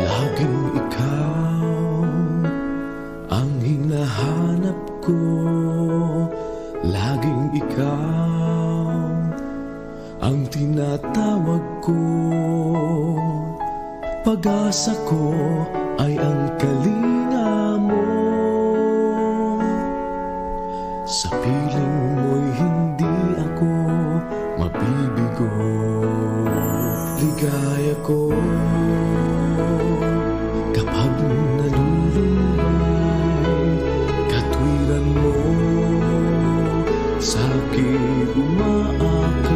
Laging ikaw ang hinahanap ko, laging ikaw ang tinatawag ko. Pag-asa ko ay ang kalinga mo. Sa piling mo'y hindi ako mabibigo. Ligaya ko kapag nalulunod, katwiran mo sa'kin umaakay.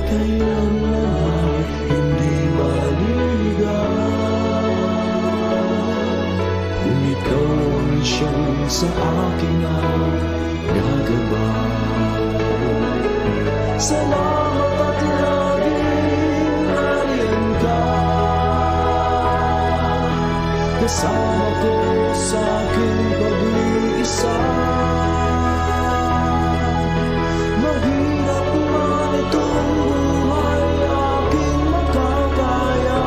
Kailanman hindi maligaw kung ikaw ang siyang sa akin ang gagabay. Salamat at laging nariyan ka, kasama ko sa aking pag-iisa. Mahirap man itong buhay aking makakaya,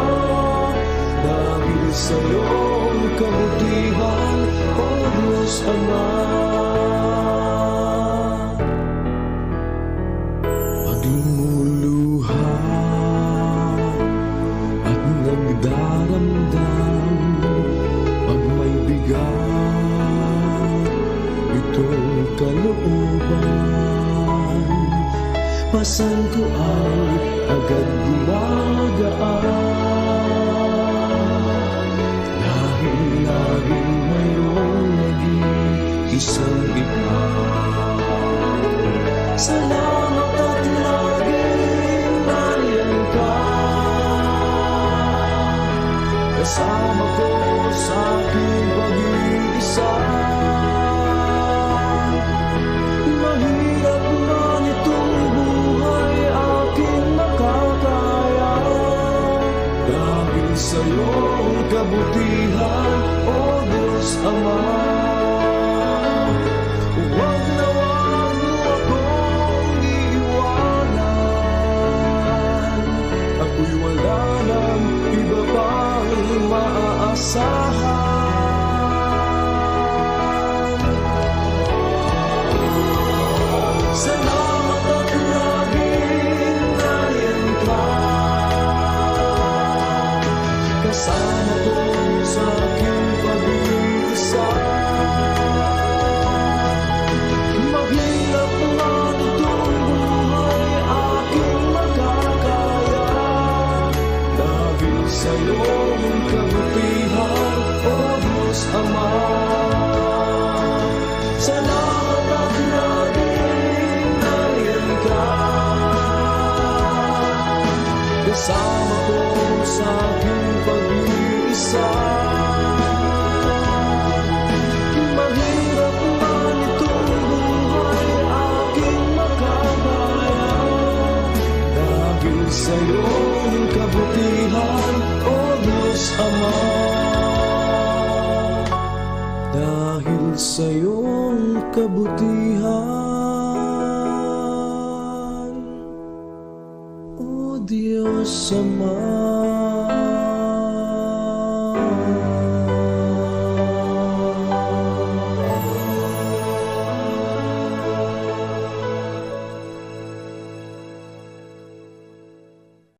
dahil sa'yo ang kabutihan, O Diyos Ama. Pag lumuluha at nagdaramdam, pag may bigat itong kalooban, pasan ko ay agad gumagaan, dahil laging mayroong nag-iisang iba. Salamat at laging nariyan ka, kasama ko sa aking pag-iisa. Mahirap man itong buhay aking makakaya, dahil sa'yo ang kabutihan, O Diyos Ama. Huwag na huwag mo akong iiwanan, ako'y wala ng iba pang maaasahan. Salamat at laging nariyan ka, kasama ko sa aking pag-iisa. Mahirap man itong buhay aking makakaya, dahil sa'yo ang kabutihan, O Diyos Ama. Salamat at laging nariyan ka, kasama ko sa aking pag-iisa. Mahirap man itong buhay aking makakaya, dahil sa'yo ang kabutihan, O Diyos Ama. Dahil sa'yo ang kabutihan, O Diyos Ama.